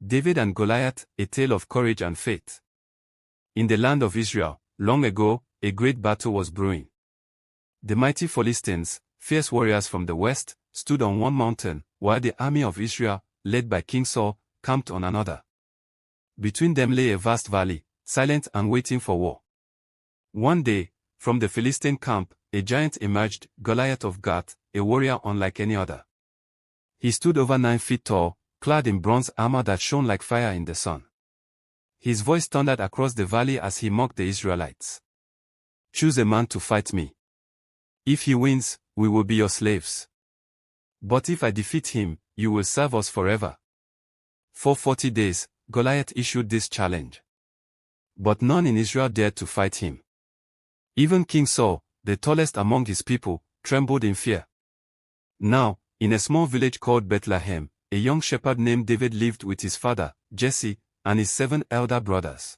David and Goliath, a tale of courage and faith. In the land of Israel, long ago, a great battle was brewing. The mighty Philistines, fierce warriors from the west, stood on one mountain, while the army of Israel, led by King Saul, camped on another. Between them lay a vast valley, silent and waiting for war. One day, from the Philistine camp, a giant emerged, Goliath of Gath, a warrior unlike any other. He stood over 9 feet tall, clad in bronze armor that shone like fire in the sun. His voice thundered across the valley as he mocked the Israelites. "Choose a man to fight me. If he wins, we will be your slaves. But if I defeat him, you will serve us forever." For 40 days, Goliath issued this challenge. But none in Israel dared to fight him. Even King Saul, the tallest among his people, trembled in fear. Now, in a small village called Bethlehem, a young shepherd named David lived with his father, Jesse, and his 7 elder brothers.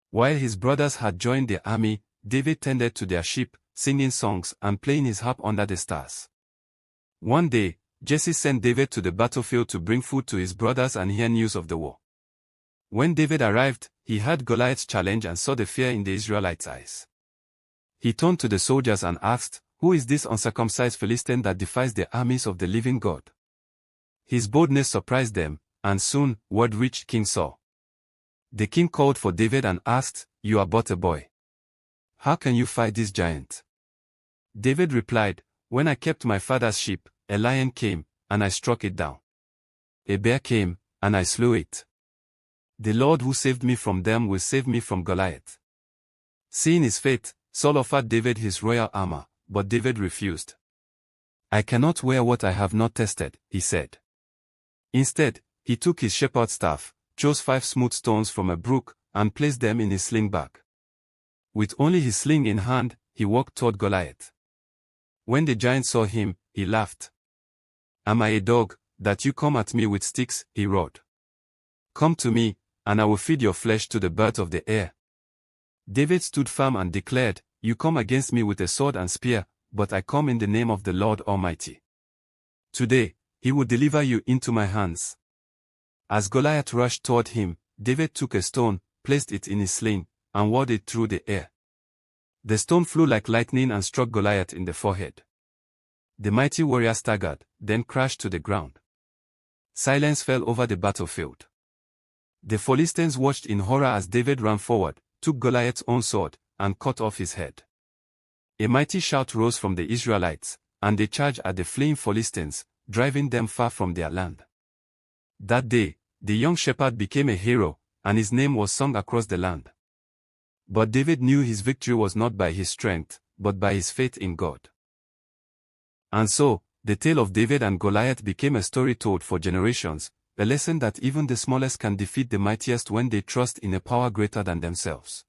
While his brothers had joined the army, David tended to their sheep, singing songs and playing his harp under the stars. One day, Jesse sent David to the battlefield to bring food to his brothers and hear news of the war. When David arrived, he heard Goliath's challenge and saw the fear in the Israelites' eyes. He turned to the soldiers and asked, "Who is this uncircumcised Philistine that defies the armies of the living God?" His boldness surprised them, and soon, word reached King Saul. The king called for David and asked, "You are but a boy. How can you fight this giant?" David replied, "When I kept my father's sheep, a lion came, and I struck it down. A bear came, and I slew it. The Lord who saved me from them will save me from Goliath." Seeing his fate, Saul offered David his royal armor, but David refused. "I cannot wear what I have not tested," he said. Instead, he took his shepherd's staff, chose 5 smooth stones from a brook, and placed them in his sling bag. With only his sling in hand, he walked toward Goliath. When the giant saw him, he laughed. "Am I a dog, that you come at me with sticks?" he roared. "Come to me, and I will feed your flesh to the birds of the air." David stood firm and declared, "You come against me with a sword and spear, but I come in the name of the Lord Almighty. Today, he will deliver you into my hands." As Goliath rushed toward him, David took a stone, placed it in his sling, and whirled it through the air. The stone flew like lightning and struck Goliath in the forehead. The mighty warrior staggered, then crashed to the ground. Silence fell over the battlefield. The Philistines watched in horror as David ran forward, took Goliath's own sword, and cut off his head. A mighty shout rose from the Israelites, and they charged at the fleeing Philistines, driving them far from their land. That day, the young shepherd became a hero, and his name was sung across the land. But David knew his victory was not by his strength, but by his faith in God. And so, the tale of David and Goliath became a story told for generations, a lesson that even the smallest can defeat the mightiest when they trust in a power greater than themselves.